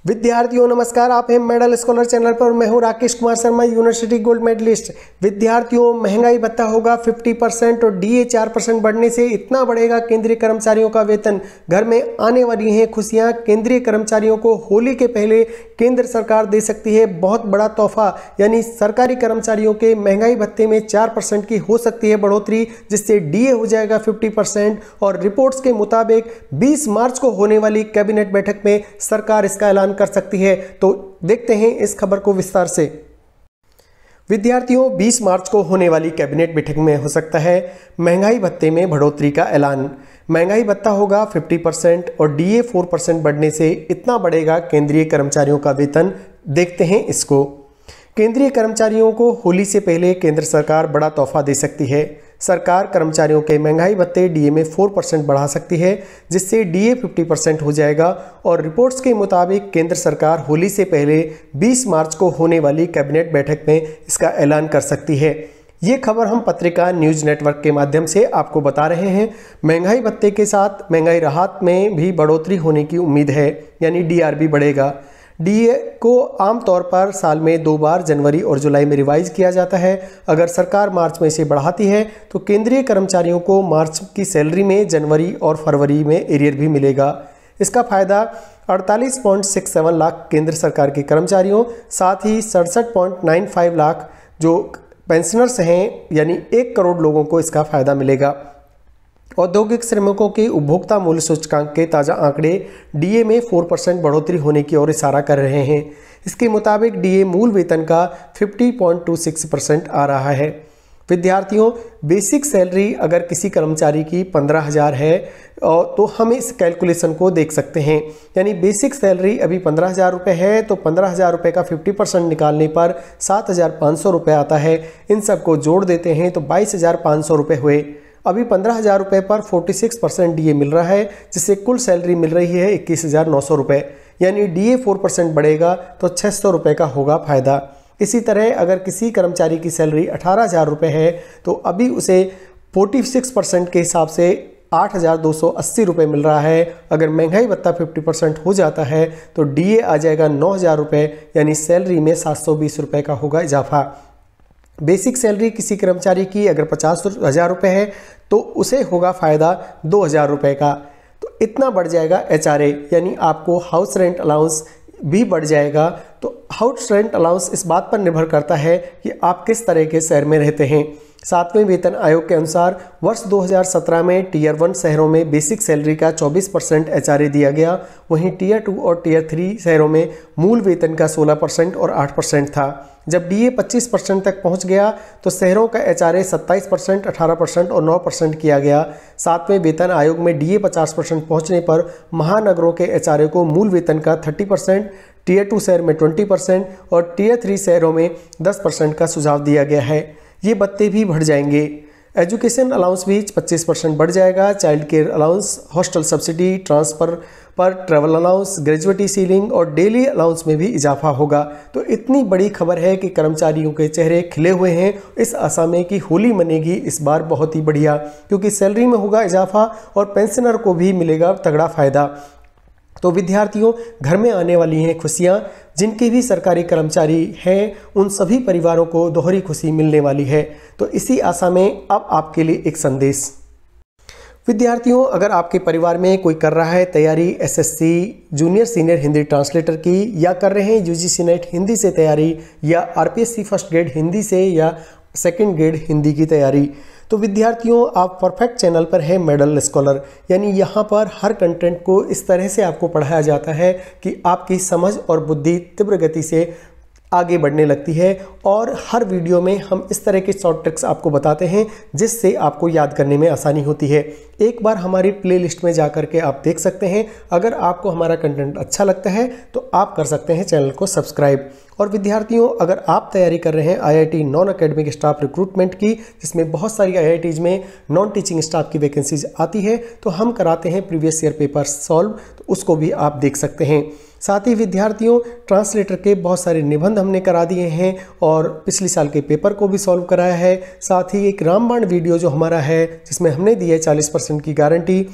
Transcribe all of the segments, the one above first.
विद्यार्थियों नमस्कार, आप हैं मेडल स्कॉलर चैनल पर। मैं हूं Rakesh Kumar Sharma, university gold medalist. विद्यार्थियों, महंगाई भत्ता होगा 50% और डीए 4% बढ़ने से इतना बढ़ेगा केंद्रीय कर्मचारियों का वेतन। घर में आने वाली हैं खुशियां। केंद्रीय कर्मचारियों को होली के पहले केंद्र सरकार दे सकती है बहुत बड़ा तोहफा, यानी सरकारी कर्मचारियों के महंगाई भत्ते में 4% की हो सकती है बढ़ोतरी, जिससे डीए हो जाएगा 50%। और रिपोर्ट्स के मुताबिक 20 मार्च को होने वाली कैबिनेट बैठक में सरकार इसका ऐलान कर सकती है। तो देखते हैं इस खबर को विस्तार से। विद्यार्थियों, 20 मार्च को होने वाली कैबिनेट बैठक में हो सकता है महंगाई भत्ते में बढ़ोतरी का ऐलान। महंगाई भत्ता होगा 50% और डीए 4% बढ़ने से इतना बढ़ेगा केंद्रीय कर्मचारियों का वेतन। देखते हैं इसको। केंद्रीय कर्मचारियों को होली से पहले केंद्र सरकार बड़ा तोहफा दे सकती है। सरकार कर्मचारियों के महंगाई भत्ते डीए में 4% बढ़ा सकती है, जिससे डीए 50% हो जाएगा। और रिपोर्ट्स के मुताबिक केंद्र सरकार होली से पहले 20 मार्च को होने वाली कैबिनेट बैठक में इसका ऐलान कर सकती है। ये खबर हम पत्रिका न्यूज़ नेटवर्क के माध्यम से आपको बता रहे हैं। महंगाई भत्ते के साथ महंगाई राहत में भी बढ़ोतरी होने की उम्मीद है, यानी डीआर भी बढ़ेगा। डीए को आमतौर पर साल में 2 बार जनवरी और जुलाई में रिवाइज किया जाता है। अगर सरकार मार्च में इसे बढ़ाती है तो केंद्रीय कर्मचारियों को मार्च की सैलरी में जनवरी और फरवरी में एरियर भी मिलेगा। इसका फायदा 48.67 लाख केंद्र सरकार के कर्मचारियों, साथ ही 67.95 लाख जो पेंशनर्स हैं, यानी 1 करोड़ लोगों को इसका फायदा मिलेगा। औद्योगिक श्रमिकों के उपभोक्ता मूल्य सूचकांक के ताज़ा आंकड़े डीए में 4% बढ़ोतरी होने की ओर इशारा कर रहे हैं। इसके मुताबिक डीए मूल वेतन का 50.26% आ रहा है। विद्यार्थियों, बेसिक सैलरी अगर किसी कर्मचारी की 15,000 है तो हम इस कैलकुलेशन को देख सकते हैं। यानी बेसिक सैलरी अभी 15,000 रुपये है, तो 15,000 रुपये का 50% निकालने पर 7,500 रुपये आता है। इन सबको जोड़ देते हैं तो 22,500 रुपये हुए। अभी 15,000 रुपये पर 46% डीए मिल रहा है, जिससे कुल सैलरी मिल रही है 21,900 रुपये। यानी डीए 4% बढ़ेगा तो 600 रुपये का होगा फायदा। इसी तरह अगर किसी कर्मचारी की सैलरी 18,000 रुपये है तो अभी उसे 46% के हिसाब से 8,280 रुपये मिल रहा है। अगर महंगाई भत्ता 50% हो जाता है तो डीए आ जाएगा 9,000 रुपये, यानी सैलरी में 720 रुपये का होगा इजाफा। बेसिक सैलरी किसी कर्मचारी की अगर 50,000 रुपये है तो उसे होगा फ़ायदा 2,000 रुपये का। तो इतना बढ़ जाएगा एचआरए, यानी आपको हाउस रेंट अलाउंस भी बढ़ जाएगा। तो हाउस रेंट अलाउंस इस बात पर निर्भर करता है कि आप किस तरह के शहर में रहते हैं। 7वें वेतन आयोग के अनुसार वर्ष 2017 में टीयर 1 शहरों में बेसिक सैलरी का 24% एचआरए दिया गया। वहीं टीयर 2 और टीयर 3 शहरों में मूल वेतन का 16% और 8% था। जब डीए 25% तक पहुंच गया तो शहरों का एचआरए 27%, 18% और 9% किया गया। 7वें वेतन आयोग में डीए 50% पहुंचने पर महानगरों के एचआरए को मूल वेतन का 30%, टीयर 2 शहर में 20% और टीयर 3 शहरों में 10% का सुझाव दिया गया है। ये भत्ते भी बढ़ जाएंगे। एजुकेशन अलाउंस भी 25% बढ़ जाएगा। Child care allowance, hostel subsidy, transfer पर ट्रैवल अलाउंस, ग्रेजुएटी सीलिंग और डेली अलाउंस में भी इजाफा होगा। तो इतनी बड़ी खबर है कि कर्मचारियों के चेहरे खिले हुए हैं इस आशा में कि होली मनेगी इस बार बहुत ही बढ़िया, क्योंकि सैलरी में होगा इजाफा और पेंशनर को भी मिलेगा तगड़ा फ़ायदा। तो विद्यार्थियों, घर में आने वाली हैं खुशियाँ। जिनके भी सरकारी कर्मचारी हैं उन सभी परिवारों को दोहरी खुशी मिलने वाली है। तो इसी आशा में अब आपके लिए एक संदेश। विद्यार्थियों, अगर आपके परिवार में कोई कर रहा है तैयारी SSC junior senior Hindi translator की, या कर रहे हैं यूजीसी नेट हिंदी से तैयारी, या आरपीएससी फर्स्ट ग्रेड हिंदी से, या सेकंड ग्रेड हिंदी की तैयारी, तो विद्यार्थियों आप परफेक्ट चैनल पर हैं मेडल स्कॉलर। यानी यहाँ पर हर कंटेंट को इस तरह से आपको पढ़ाया जाता है कि आपकी समझ और बुद्धि तीव्र गति से आगे बढ़ने लगती है। और हर वीडियो में हम इस तरह के शॉर्ट ट्रिक्स आपको बताते हैं जिससे आपको याद करने में आसानी होती है। एक बार हमारी प्लेलिस्ट में जाकर के आप देख सकते हैं। अगर आपको हमारा कंटेंट अच्छा लगता है तो आप कर सकते हैं चैनल को सब्सक्राइब। और विद्यार्थियों, अगर आप तैयारी कर रहे हैं IIT non academic staff recruitment की, जिसमें बहुत सारी आईआईटीज़ में नॉन टीचिंग स्टाफ की वैकेंसीज आती है, तो हम कराते हैं प्रीवियस ईयर पेपर सॉल्व, तो उसको भी आप देख सकते हैं। साथ ही विद्यार्थियों, ट्रांसलेटर के बहुत सारे निबंध हमने करा दिए हैं और पिछले साल के पेपर को भी सॉल्व कराया है। साथ ही एक रामबाण वीडियो जो हमारा है जिसमें हमने दी है 40% की गारंटी,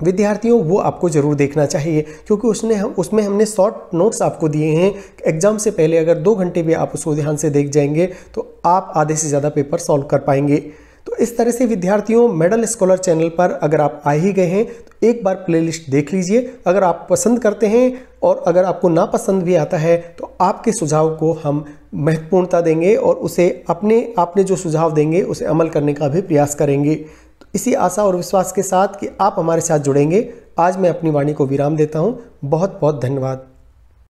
विद्यार्थियों वो आपको ज़रूर देखना चाहिए, क्योंकि उसमें हमने शॉर्ट नोट्स आपको दिए हैं। एग्जाम से पहले अगर 2 घंटे भी आप उसको ध्यान से देख जाएंगे तो आप आधे से ज़्यादा पेपर सॉल्व कर पाएंगे। तो इस तरह से विद्यार्थियों मेडल स्कॉलर चैनल पर अगर आप आ ही गए हैं तो एक बार प्लेलिस्ट देख लीजिए। अगर आप पसंद करते हैं और अगर आपको ना पसंद भी आता है तो आपके सुझाव को हम महत्वपूर्णता देंगे और उसे आपने जो सुझाव देंगे उसे अमल करने का भी प्रयास करेंगे। तो इसी आशा और विश्वास के साथ कि आप हमारे साथ जुड़ेंगे, आज मैं अपनी वाणी को विराम देता हूँ। बहुत बहुत धन्यवाद।